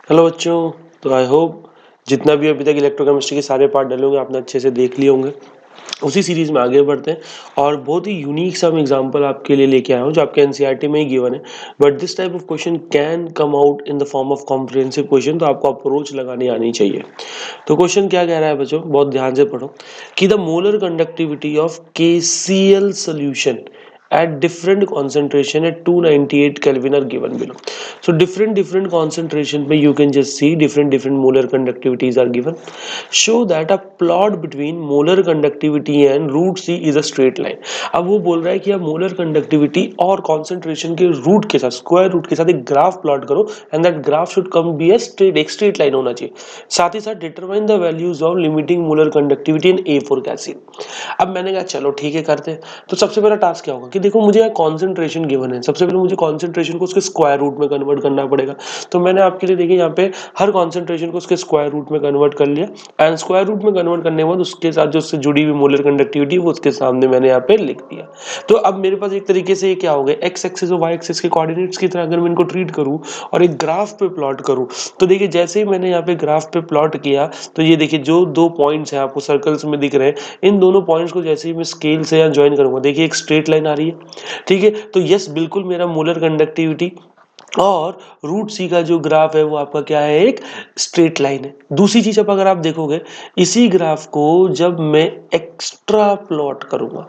Hello बच्चों, तो I hope जितना भी अभी तक इलेक्ट्रोकेमिस्ट्री के सारे पार्ट डले होंगे आपने अच्छे से देख लिए होंगे। उसी सीरीज में आगे बढ़ते हैं और बहुत ही यूनिक सा एग्जांपल आपके लिए लेके आया हूँ जो आपके एनसीईआरटी में ही गिवन है। But this type of question can come out in the form of comprehensive question, तो आपको अप्रोच लगानी आनी चाहिए। तो क्वेश्चन क्या कह रहा है बच्चों, बहुत ध्यान से पढ़ो कि the molar conductivity of KCl solution at different concentration at 298 Kelvin are given below. So different concentration में you can just see different molar conductivities are given. Show that a plot between molar conductivity and root C is a straight line. अब वो बोल रहा है कि आप molar conductivity और concentration के रूट के साथ, स्क्वायर रूट के साथ एक ग्राफ प्लॉट करो and that graph should come be a straight, एक स्ट्रेट लाइन होना चाहिए। साथ ही साथ determine the values of limiting molar conductivity in A4 acid. अब मैंने कहा चलो ठीक है करते हैं। तो सबसे पहला टास्क क्या होगा कि देखो मुझे कॉन्सेंट्रेशन गिवन है, सबसे पहले मुझे कॉन्सेंट्रेशन को उसके स्क्वायर रूट में कन्वर्ट करना पड़ेगा। तो मैंने आपके लिए देखिए यहाँ पे हर कॉन्सेंट्रेशन को उसके स्क्वायर रूट में कन्वर्ट कर लिया एंड स्क्वायर रूट में कन्वर्ट करने के बाद उसके साथ जो उससे जुड़ी हुई मोलर कंडक्टिविटी वो उसके सामने मैंने यहाँ पे लिख दिया। तो अब मेरे पास एक तरीके से ये क्या हो गया, एक्स एक्सिस और वाई एक्सिस के कोऑर्डिनेट्स की तरह अगर मैं इनको ट्रीट करूँ और एक ग्राफ पे प्लॉट करूँ, तो देखिए जैसे ही मैंने यहाँ पे ग्राफ पे प्लॉट किया तो ये देखिए जो दो पॉइंट्स हैं आपको सर्कल्स में दिख रहे हैं, इन दोनों पॉइंट्स को जैसे ही मैं स्केल से यहाँ ज्वाइन करूंगा देखिए एक स्ट्रेट लाइन आ रही है। ठीक है, तो यस बिल्कुल मेरा मोलर कंडक्टिविटी और रूट सी का जो ग्राफ है वो आपका क्या है, एक स्ट्रेट लाइन है। दूसरी चीज अब अगर आप देखोगे इसी ग्राफ को जब मैं एक्स्ट्रा प्लॉट करूंगा,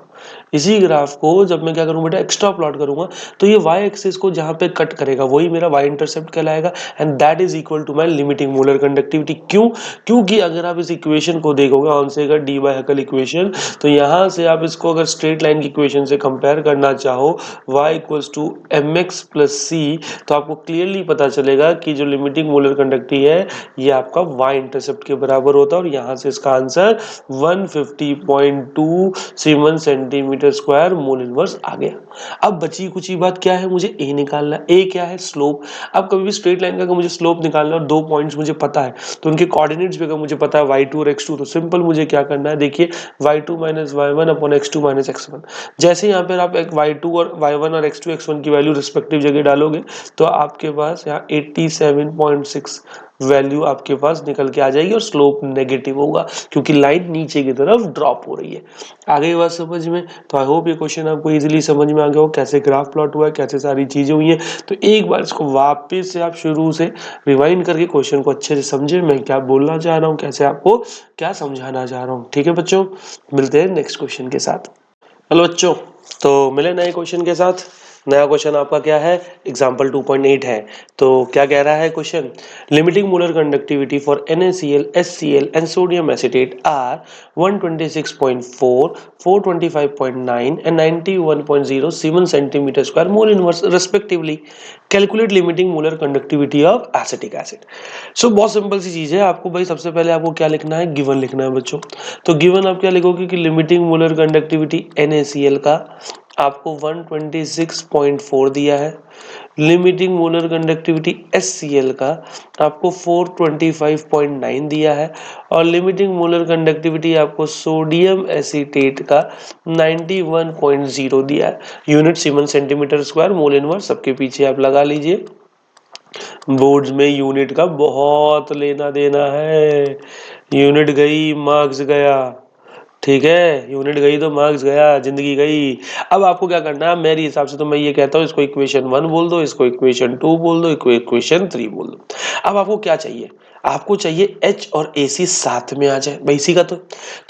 इसी ग्राफ को जब मैं क्या करूं बेटा, एक्स्ट्रा प्लॉट करूंगा, तो ये y एक्सिस को जहां पे कट करेगा वही मेरा y इंटरसेप्ट कहलाएगा and that is equal to my limiting molar conductivity. क्यों? क्योंकि अगर आप इस इक्वेशन को देखोगे Onsager Debye Huckel equation, तो यहां से आप इसको अगर स्ट्रेट लाइन की इक्वेशन से कंपेयर करना चाहो y equals to mx plus c, तो आपको क्लियरली पता चलेगा कि जो लिमिटिंग मोलर कंडक्टिविटी है ये आपका y इंटरसेप्ट के बराबर होता है और यहां से इसका answer 150.2 siemens centimetre square mole inverse आ गया। अब बची कुछ ही बात क्या है, मुझे a निकालना है। a क्या है, स्लोप। अब कभी भी स्ट्रेट लाइन का अगर मुझे स्लोप निकालना है और दो पॉइंट्स मुझे पता है तो उनके कोऑर्डिनेट्स भी अगर मुझे पता है y2 और x2, तो सिंपल मुझे क्या करना है, देखिए y2 minus y1 upon x2 minus x1। जैसे यहाँ पर आप एक y2 और y1 और x2 x1 की वैल्यू रिस्पेक्टिव जगह डालोगे तो आपके पास यहाँ 87.6 वैल्यू आपके पास निकल के आ जाएगी और स्लोप नेगेटिव होगा क्योंकि लाइन नीचे की तरफ ड्रॉप हो रही है। आ गई बात समझ में? तो आई होप ये क्वेश्चन आपको इजीली समझ में आ गया हो, कैसे ग्राफ प्लॉट हुआ है, कैसे सारी चीजें हुई हैं। तो एक बार इसको वापस से आप शुरू से रिवाइंड करके क्वेश्चन को अच्छे से समझे, मैं क्या बोलना चाह रहा हूँ, कैसे आपको क्या समझाना चाह रहा हूँ। ठीक है बच्चों, मिलते हैं नेक्स्ट क्वेश्चन के साथ। हेलो बच्चों, तो मिले नए क्वेश्चन के साथ। नया क्वेश्चन आपका क्या है, एग्जाम्पल 2.8 है। तो क्या कह रहा है question, limiting molar conductivity for NaCl, HCl and sodium acetate are 126.4, 425.9 and 91.0 siemens centimetre square mole inverse respectively. Calculate limiting molar conductivity of acetic acid. So बहुत सिंपल सी चीज है, आपको भाई सबसे पहले आपको क्या लिखना है, गिवन लिखना है बच्चों। तो गिवन आप क्या लिखोगे कि लिमिटिंग मोलर कंडक्टिविटी NaCl का आपको 126.4 दिया है, लिमिटिंग मोलर कंडक्टिविटी HCl का आपको 425.9 दिया है और लिमिटिंग मोलर कंडक्टिविटी आपको सोडियम एसीटेट का 91.0 दिया है। Unit semen centimetre square mole inverse सबके पीछे आप लगा लीजिए। बोर्ड्स में यूनिट का बहुत लेना देना है, यूनिट गई मार्क्स गया। ठीक है, यूनिट गई तो मार्क्स गया, जिंदगी गई। अब आपको क्या करना है, मेरे हिसाब से तो मैं ये कहता हूँ इसको इक्वेशन 1 बोल दो, इसको इक्वेशन 2 बोल दो, इसको इक्वेशन 3 बोल दो। अब आपको क्या चाहिए, आपको चाहिए H और AC साथ में आ जाए भाई, इसी का तो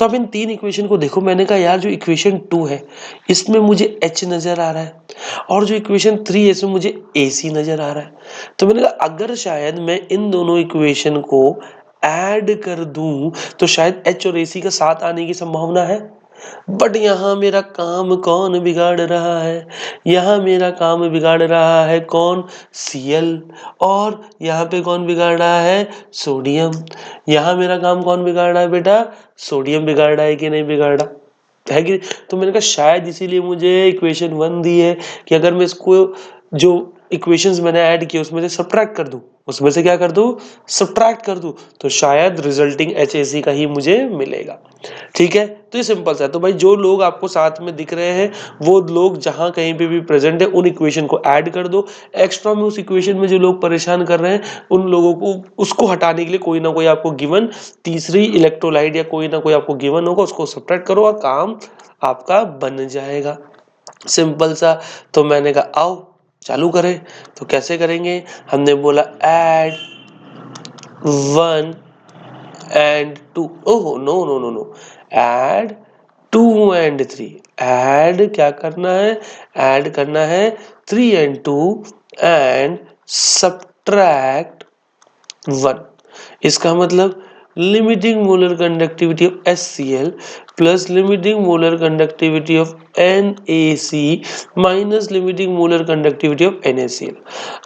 अब इन तीन इक्वेशन को देखो। मैंने कहा यार जो इक्वेशन 2 है इसमें मुझे H नजर आ रहा है और जो इक्वेशन 3 है इसमें मुझे AC नजर आ रहा है। तो मैंने कहा अगर शायद मैं इन दोनों इक्वेशन को ऐड कर दूं तो शायद H और AC का साथ आने की संभावना है। बट यहाँ मेरा काम कौन बिगाड़ रहा है, यहाँ मेरा काम बिगाड़ रहा है कौन, Cl। और यहाँ पे कौन बिगाड़ रहा है, सोडियम। यहाँ मेरा काम कौन बिगाड़ रहा है बेटा, सोडियम बिगाड़ रहा है कि नहीं बिगाड़ रहा है कि। तो मैंने कहा शायद इसीलिए मुझे इक्वेशन 1 दी है कि अगर मैं इसको जो इक्वेशंस मैंने ऐड किए उसमें से सब्ट्रैक्ट कर दूं, उसमें से क्या कर दूं, सब्ट्रैक्ट कर दूं, तो शायद रिजल्टिंग HAC का ही मुझे मिलेगा। ठीक है, तो ये सिंपल सा है। तो भाई जो लोग आपको साथ में दिख रहे हैं वो लोग जहां कहीं पे भी प्रेजेंट है उन इक्वेशन को ऐड कर दो। एक्स्ट्रा में उस इक्वेशन में जो लोग परेशान कर रहे हैं उन लोगों को उसको हटाने के लिए कोई ना कोई आपको गिवन तीसरी इलेक्ट्रोलाइट या कोई ना कोई आपको गिवन होगा, उसको सब्ट्रैक्ट करो और काम आपका बन जाएगा। सिंपल सा। तो मैंने कहा आओ चालू करें। तो कैसे करेंगे, हमने बोला add 1 and 2, oh no no no no, add 2 and 3, add क्या करना है, ऐड करना है 3 and 2 and subtract 1। इसका मतलब limiting molar conductivity of HCl plus limiting molar conductivity of NaC minus limiting molar conductivity of NaCl।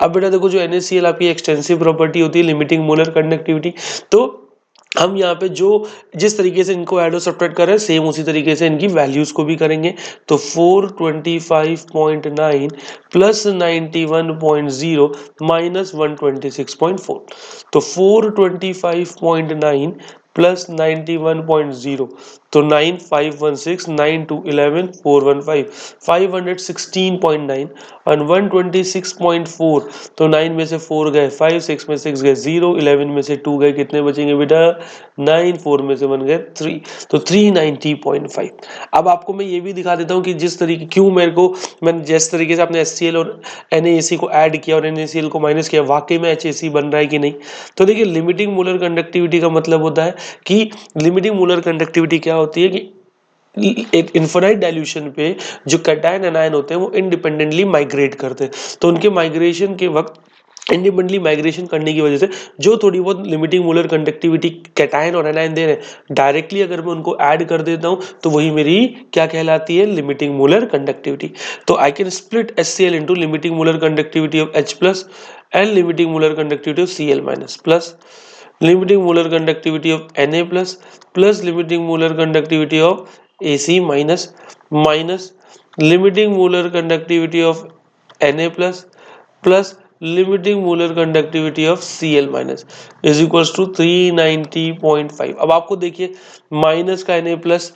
अब बेटा देखो जो NaCl आपकी एक्सटेंसिव प्रॉपर्टी होती है लिमिटिंग मोलर कंडक्टिविटी, तो हम यहाँ पे जो जिस तरीके से इनको ऐड और सब्ट्रैक्ट कर रहे हैं सेम उसी तरीके से इनकी वैल्यूज को भी करेंगे। तो 425.9 प्लस 91.0 माइनस 126.4, तो 425.9 प्लस 91.0, तो 9 5 1 6 9 2 11 4 1 5 516.9 और 126.4, तो 9 में से 4 गए 5, 6 में 6 गए 0, 11 में से 2 गए, कितने बचेंगे बेटा 9, 4 में से 1 गए 3, तो 390.5। अब आपको मैं ये भी दिखा देता हूँ कि जिस तरीके क्यों मैंने जिस तरीके से आपने HCl और NaC को ऐड किया और NaCl को माइनस किया वाकई में HAC बन रहा है कि नहीं। तो देखिए लिमिटिंग मोलर कंडक्टिविटी का मतलब होता है कि लिमिटिंग मोलर कंडक्टिविटी क्या होती है कि एक इन्फिनाइट डाइल्यूशन पे जो कैटायन एनायन होते हैं वो इंडिपेंडेंटली माइग्रेट करते हैं, तो उनके माइग्रेशन के वक्त इंडिपेंडेंटली माइग्रेशन करने की वजह से जो थोड़ी बहुत लिमिटिंग मोलर कंडक्टिविटी कैटायन और एनायन दे रहे हैं डायरेक्टली अगर मैं उनको ऐड कर देता हूं तो वही मेरी क्या कहलाती है, लिमिटिंग मोलर कंडक्टिविटी। तो I can split HCl into limiting molar conductivity of H plus and limiting molar conductivity of Cl minus plus limiting molar conductivity of Na plus plus limiting molar conductivity of AC minus minus limiting molar conductivity of Na plus plus limiting molar conductivity of Cl minus is equals to 390.5। अब आपको देखिए minus का Na plus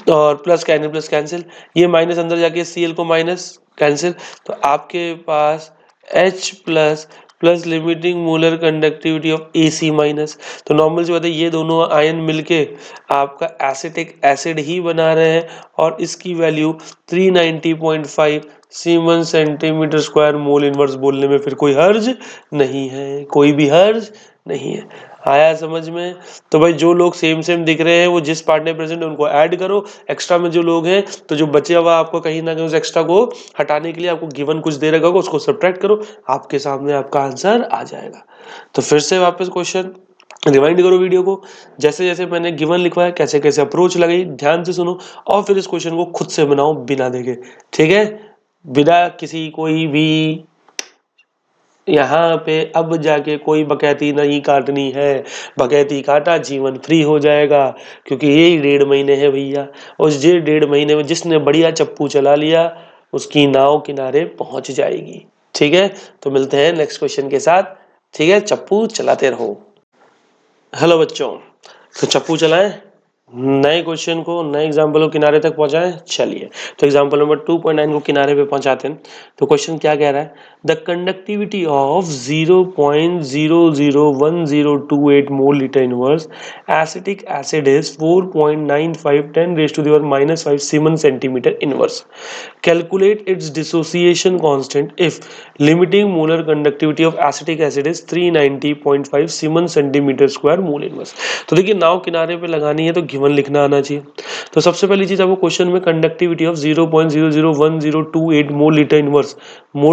और plus का Na plus cancel, ये minus अंदर जाके Cl को माइनस कैंसिल, तो आपके पास H plus plus limiting molar conductivity of AC minus, तो नॉर्मल सी बात है ये दोनों आयन मिलके आपका एसिटिक एसिड ही बना रहे हैं और इसकी value 390.5 semen centimetre square mole inverse बोलने में फिर कोई हर्ज नहीं है, कोई भी हर्ज नहीं है। आया समझ में। तो भाई जो लोग सेम सेम दिख रहे हैं वो जिस पार्ट में प्रेजेंट है उनको ऐड करो, एक्स्ट्रा में जो लोग हैं तो जो बचे हुआ आपको कहीं ना कहीं उस एक्स्ट्रा को हटाने के लिए आपको गिवन कुछ दे रखा होगा उसको सब्ट्रैक्ट करो, आपके सामने आपका आंसर आ जाएगा। तो फिर से वापस क्वेश्चन रिवाइंड करो वीडियो को, जैसे जैसे मैंने गिवन लिखवाया कैसे कैसे अप्रोच लगाई ध्यान से सुनो और फिर इस क्वेश्चन को खुद से बनाओ बिना देखे, ठीक है, बिना किसी कोई भी यहाँ पे अब जाके कोई बकैती नहीं काटनी है, बकैती काटा जीवन फ्री हो जाएगा, क्योंकि यही 1.5 महीने है भैया, उस 1.5 महीने में जिसने बढ़िया चप्पू चला लिया उसकी नाव किनारे पहुंच जाएगी। ठीक है, तो मिलते हैं नेक्स्ट क्वेश्चन के साथ। ठीक है, चप्पू चलाते रहो। हेलो बच्चों, तो चप्पू चलाएं, नए क्वेश्चन को नए एग्जाम्पल को किनारे तक पहुंचाएं। चलिए तो एग्जाम्पल नंबर 2.9 को किनारे पे पहुंचाते हैं। तो क्वेश्चन क्या कह रहा है, the conductivity of 0.001028 mole litre inverse acetic acid is 4.95 10 raised to the power -5 semen centimetre inverse. Calculate its dissociation constant if limiting molar conductivity of acetic acid is 390.5 semen centimetre square mole inverse. तो देखिए नाव किनारे पे लगानी है तो given लिखना आना चाहिए। तो सबसे पहली चीज आपको क्वेश्चन में conductivity of 0.001028 mole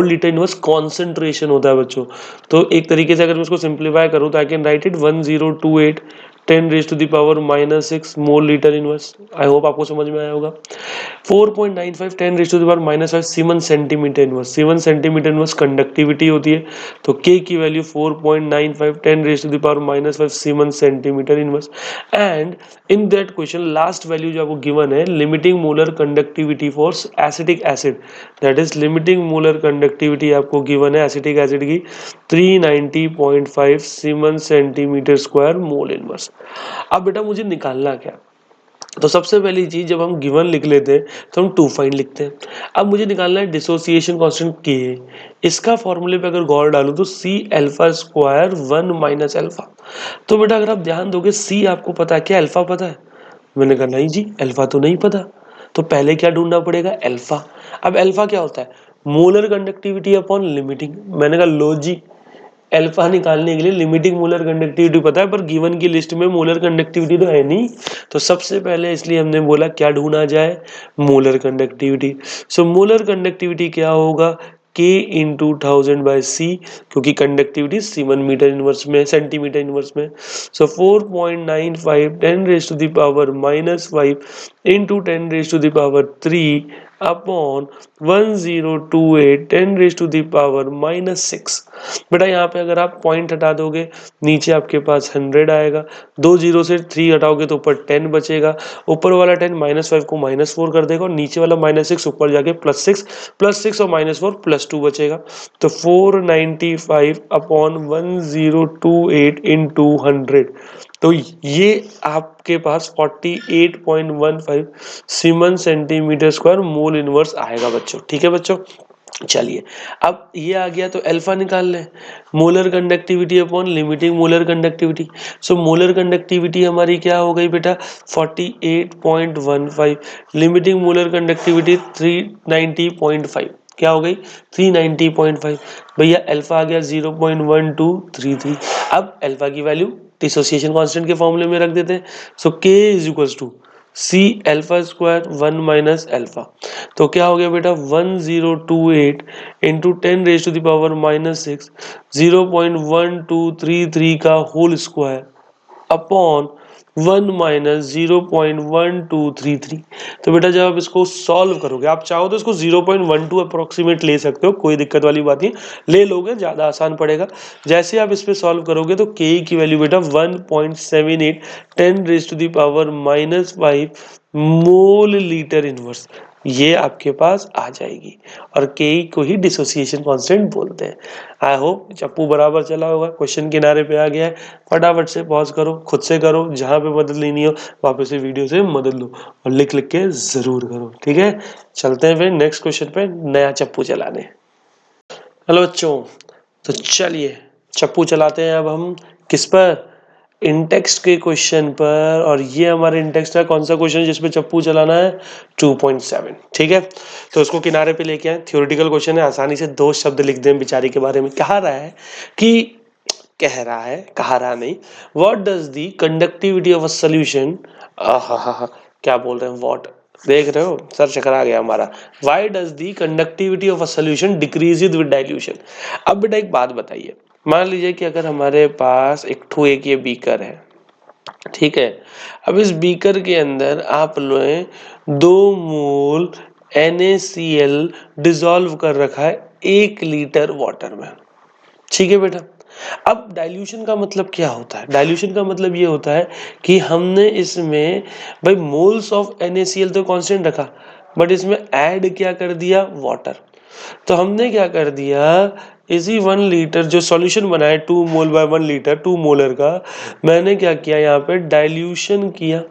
litre inverse concentration होता है बच्चों। तो एक तरीके से अगर मैं उसको सिंप्लीफाई करूं तो I can write it 1028 10⁻⁻6 mole litre inverse. I hope आपको समझ में आया होगा। 4.95 10⁻⁻5 semen centimetre inverse. Semen centimetre inverse conductivity होती है, तो K की value 4.95 10⁻⁻5 semen centimetre inverse. And in that question last value जो आपको गिवन है, limiting molar conductivity for acetic acid, that is limiting molar conductivity आपको गिवन है acetic acid की 390.5 semen centimetre square mole inverse. अब बेटा मुझे निकालना क्या, तो सबसे पहली चीज जब हम गिवन लिख लेते हैं तो हम टू फाइंड लिखते हैं। अब मुझे निकालना है डिसोसिएशन कांस्टेंट K। इसका फॉर्मूले पे अगर गौर डालूं तो C alpha square 1 minus alpha. तो बेटा अगर आप ध्यान दोगे C आपको पता है, क्या अल्फा पता है? मैंने कहा नहीं जी, अल्फा तो नहीं पता। तो पहले क्या ढूंढना पड़ेगा? अल्फा। अब अल्फा क्या होता है? Molar conductivity upon limiting. मैंने कहा लो जी, अल्फा निकालने के लिए लिमिटिंग मोलर कंडक्टिविटी पता है, पर गिवन की लिस्ट में मोलर कंडक्टिविटी तो है नहीं। तो सबसे पहले इसलिए हमने बोला क्या ढूंढा जाए? Molar conductivity. So molar conductivity क्या होगा? K इंटू 1000/C, क्योंकि कंडक्टिविटी सीमन मीटर इनवर्स में, सेंटीमीटर इनवर्स में। सो 4.95 10⁻⁻5 इंटू 10⁻³ अपॉन 1028 10⁻⁻6। बेटा यहाँ पे अगर आप पॉइंट हटा दोगे नीचे आपके पास 100 आएगा, 2 जीरो से 3 हटाओगे तो ऊपर 10 बचेगा, ऊपर वाला 10 -5 को -4 कर देगा और नीचे वाला -6 ऊपर जाके +6 +6 और -4 +2 बचेगा। तो 495 अपॉन 1028 इंटू 100, तो ये आपके पास 48.15 semen centimetre square mole inverse आएगा बच्चों। ठीक है बच्चों, चलिए अब ये आ गया तो अल्फा निकाल लें। Molar conductivity upon limiting molar conductivity. So molar conductivity हमारी क्या हो गई बेटा? 48.15। Limiting molar conductivity 390.5। क्या हो गई? 390.5। भैया अल्फा आ गया 0.1233। अब अल्फा की वैल्यू डिसोसिएशन कांस्टेंट के फॉर्मूले में रख देते हैं। So K is equal to C alpha square 1 minus alpha. तो क्या हो गया बेटा? 1028 इंटू 10⁻⁻6 0.1233 का होल स्क्वायर अपॉन 1 माइनस 0.1233। तो बेटा जब आप इसको सॉल्व करोगे, आप चाहो तो इसको 0.12 अप्रोक्सीमेट ले सकते हो, कोई दिक्कत वाली बात नहीं, ले लोगे ज़्यादा आसान पड़ेगा। जैसे आप इस पे सॉल्व करोगे तो K की वैल्यू बेटा 1.78 10⁻⁻5 मोल लीटर इनवर्स, ये आपके पास आ जाएगी। और K को ही डिसोसिएशन कांस्टेंट बोलते हैं। आई होप चप्पू बराबर चला होगा, क्वेश्चन किनारे पे आ गया है। फटाफट से पॉज करो, खुद से करो, जहां पे मदद लेनी हो वापस से वीडियो से मदद लो और लिख लिख के जरूर करो। ठीक है, चलते हैं फिर नेक्स्ट क्वेश्चन पे नया चप्पू चलाने। हेलो बच्चों, तो चलिए चप्पू चलाते हैं अब हम किस पर? इंटेक्स्ट के क्वेश्चन पर। और ये हमारे इंटेक्स्ट का कौन सा क्वेश्चन जिसपे चप्पू चलाना है? 2.7। ठीक है, तो उसको किनारे पे लेके आए। थ्योरेटिकल क्वेश्चन है, आसानी से दो शब्द लिख दें बेचारी के बारे में। कह रहा है कहा रहा नहीं, what does the conductivity of a solution, क्या बोल रहे हैं व्हाट, देख रहे हो सर चकरा गया हमारा। Why does the conductivity of a solution decreases with dilution. अब बेटा एक बात बताइए, मान लीजिए कि अगर हमारे पास एक ये बीकर है, ठीक है। अब इस बीकर के अंदर आप लोग 2 मोल NaCl डिसॉल्व कर रखा है 1 लीटर वाटर में। ठीक है बेटा, अब डाइल्यूशन का मतलब क्या होता है? डाइल्यूशन का मतलब ये होता है कि हमने इसमें भाई मोल्स ऑफ NaCl तो कांस्टेंट रखा, बट इसमें ऐड क्या कर दिया? वाटर। तो हमने क्या कर दिया, इसी 1 लीटर जो सॉल्यूशन बना है 2 मोल बाय 1 लीटर 2 मोलर का, मैंने क्या किया यहाँ पे? डाइल्यूशन किया।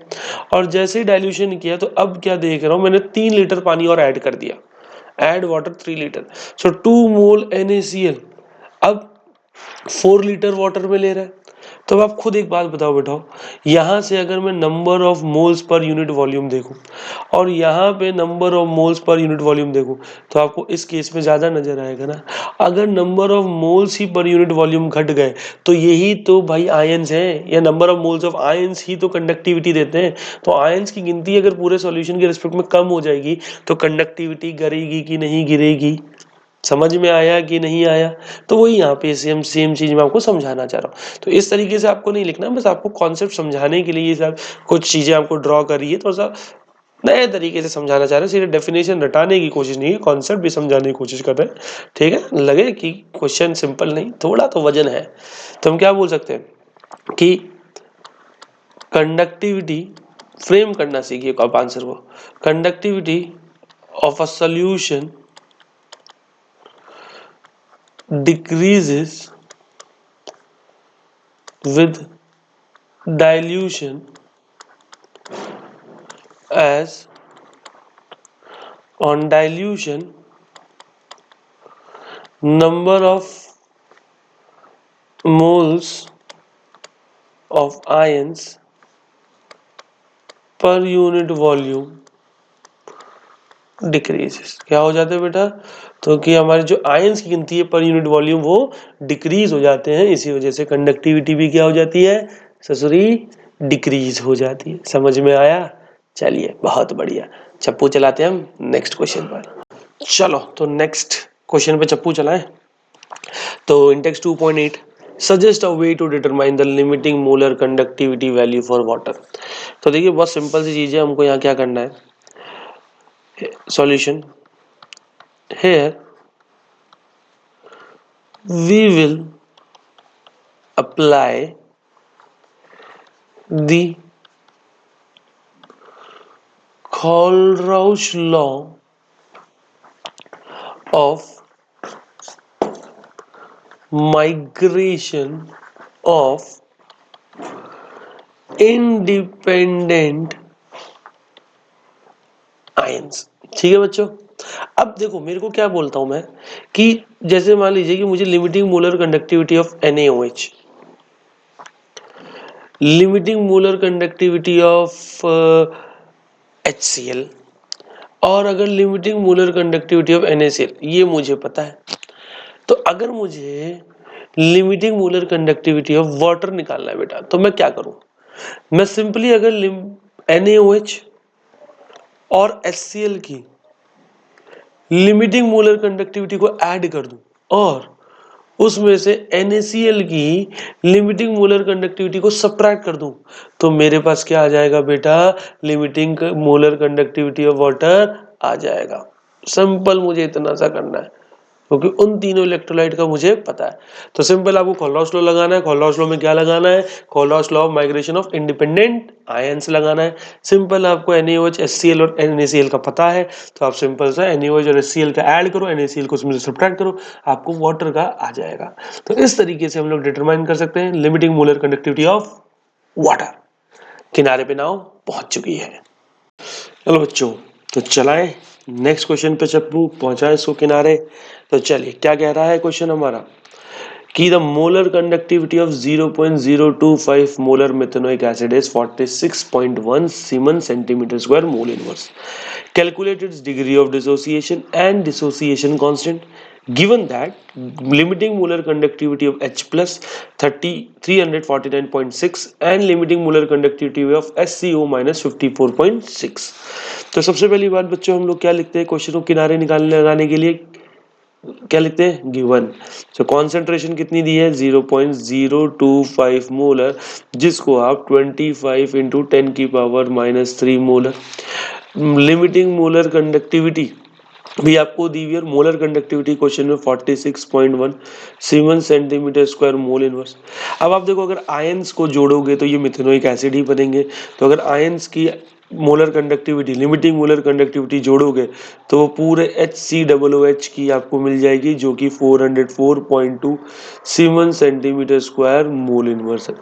और जैसे ही डाइल्यूशन किया तो अब क्या देख रहा हूँ, मैंने 3 लीटर पानी और ऐड कर दिया, ऐड वाटर 3 लीटर। सो 2 मोल NaCl अब 4 लीटर वाटर में ले रहा है। तो आप खुद एक बात बताओ बेटाओ, यहाँ से अगर मैं number of moles per unit volume देखूं और यहाँ पे number of moles per unit volume देखूं, तो आपको इस केस में ज़्यादा नजर आएगा ना। अगर number of moles he per unit volume घट गए तो यही तो भाई आयंस हैं, या number of moles of ions ही तो कंडक्टिविटी देते हैं। तो आयंस की गिनती अगर पूरे सॉल्यूशन के रिस्पेक्ट में कम हो जाएगी तो कंडक्टिविटी गिरेगी कि नहीं गिरेगी? समझ में आया कि नहीं आया? तो वही यहाँ पे सेम चीज मैं आपको समझाना चाह रहा हूँ। तो इस तरीके से आपको नहीं लिखना, बस आपको कॉन्सेप्ट समझाने के लिए ये सब कुछ चीजें आपको ड्रॉ करी है, थोड़ा सा नए तरीके से समझाना चाह रहे हैं। सिर्फ डेफिनेशन रटाने की कोशिश नहीं है, कॉन्सेप्ट भी समझाने की कोशिश कर रहे हैं। ठीक है, लगे कि क्वेश्चन सिंपल नहीं, थोड़ा तो वजन है, तो हम क्या बोल सकते हैं कि कंडक्टिविटी फ्रेम करना सीखिए आप आंसर को। Conductivity of a solution decreases with dilution as on dilution number of moles of ions per unit volume decreases. क्या हो जाता है बेटा? तो कि हमारे जो आयंस की गिनती है पर यूनिट वॉल्यूम वो डिक्रीज हो जाते हैं, इसी वजह से कंडक्टिविटी भी क्या हो जाती है ससुरी? डिक्रीज हो जाती है। समझ में आया? चलिए बहुत बढ़िया, चप्पू चलाते हैं हम नेक्स्ट क्वेश्चन पर। चलो तो नेक्स्ट क्वेश्चन पे चप्पू चलाएं। तो index 2.8 suggest a way to determine the limiting molar conductivity value for water. तो देखिए बहुत सिंपल सी चीज है, हमको यहाँ क्या करना है। Solution here we will apply the Kohlrausch law of migration of independent ions। ठीक है बच्चों, अब देखो मेरे को क्या बोलता हूं मैं कि जैसे मान लीजिए कि मुझे limiting molar conductivity of NaOH, limiting molar conductivity of HCl, और अगर limiting molar conductivity of NaCl ये मुझे पता है, तो अगर मुझे limiting molar conductivity of water निकालना है बेटा, तो मैं क्या करूं? मैं सिंपली अगर NaOH और HCl की लिमिटिंग मोलर कंडक्टिविटी को ऐड कर दूं और उसमें से NaCl की लिमिटिंग मोलर कंडक्टिविटी को सब्ट्रैक्ट कर दूं, तो मेरे पास क्या आ जाएगा बेटा? Limiting molar conductivity of water आ जाएगा। सिंपल मुझे इतना सा करना है, क्योंकि उन तीनों इलेक्ट्रोलाइट का मुझे पता है। तो सिंपल आपको कोलराउस लॉ लगाना है। कोलराउस लॉ में क्या लगाना है? Kohlrausch law of migration of independent ions लगाना है। सिंपल आपको NaOH, HCl और NaCl का पता है, तो आप सिंपल सा NaOH और HCl का ऐड करो, NaCl को उसमें से सब्ट्रैक्ट करो, आपको वाटर का आ जाएगा। तो इस तरीके से हम लोग डिटरमाइन कर सकते हैं limiting molar conductivity of water. किनारे पे नाव पहुंच चुकी है। चलो बच्चों तो चलाएं नेक्स्ट क्वेश्चन पे, चप्पू पहुंचा इसको किनारे। तो चलिए क्या कह रहा है क्वेश्चन हमारा कि the molar conductivity of 0.025 molar methanoic acid is 46.1 semen centimetre square mole inverse. Calculate its degree of dissociation and dissociation constant given that limiting molar conductivity of H plus 349.6 and limiting molar conductivity of HCO minus 54.6। तो सबसे पहली बात बच्चों हम लोग क्या लिखते हैं क्वेश्चन को किनारे निकालने लगाने के लिए? क्या लिखते हैं? गिवन। तो कॉन्सेंट्रेशन कितनी दी है? 0.025 मोलर, जिसको आप 25 इंटू 10 की power -3 molar. Limiting molar conductivity भी आपको दी हुई है, मोलर कंडक्टिविटी क्वेश्चन में 46.1 semen centimetre square mole inverse. अब आप देखो अगर आयंस को जोड़ोगे तो ये मिथेनोइक एसिड ही बनेंगे। तो अगर आयंस की molar conductivity, limiting molar conductivity जोड़ोगे तो वो पूरे HCOOH की आपको मिल जाएगी, जो कि 404.2 semen centimetre square mole inverse है।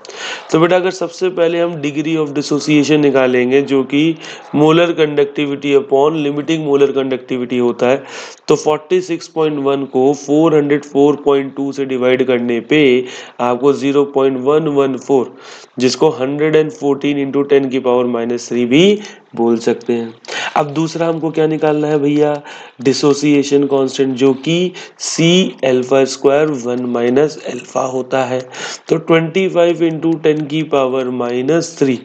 तो बेटा अगर सबसे पहले हम डिग्री ऑफ डिसोसिएशन निकालेंगे, जो कि molar conductivity upon limiting molar conductivity होता है, तो 46.1 को 404.2 से डिवाइड करने पे आपको 0.114, जिसको 114 इंटू 10 की पावर -3 भी बोल सकते हैं। अब दूसरा हमको क्या निकालना है भैया? डिसोसिएशन कांस्टेंट, जो कि C alpha square 1 minus alpha होता है। तो 25 इंटू 10 की पावर -3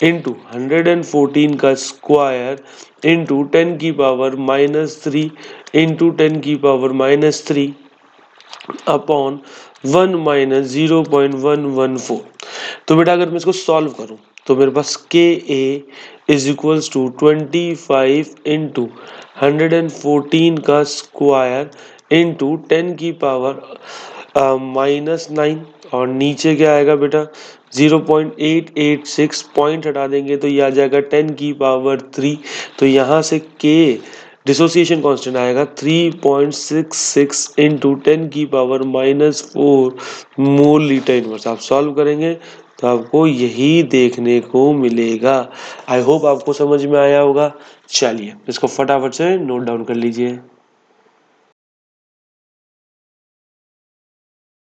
इंटू 114 का square into 10⁻³ into 10⁻³ upon 1 minus 0.114। तो बेटा अगर मैं इसको सॉल्व करूं तो मेरे पास के ए इज इक्वल्स टू 25 इंटू 114 का स्क्वायर इंटू 10⁻⁻9 और नीचे क्या आएगा बेटा 0.886 पॉइंट हटा देंगे तो ये आ जाएगा 10⁻³ तो यहाँ से के डिसोसिएशन कांस्टेंट आएगा 3.66 इंटू 10⁻⁻4 मोल लीटर इनवर्स। आप सॉल्व करेंगे तो आपको यही देखने को मिलेगा। आई होप आपको समझ में आया होगा। चलिए इसको फटाफट से नोट डाउन कर लीजिए।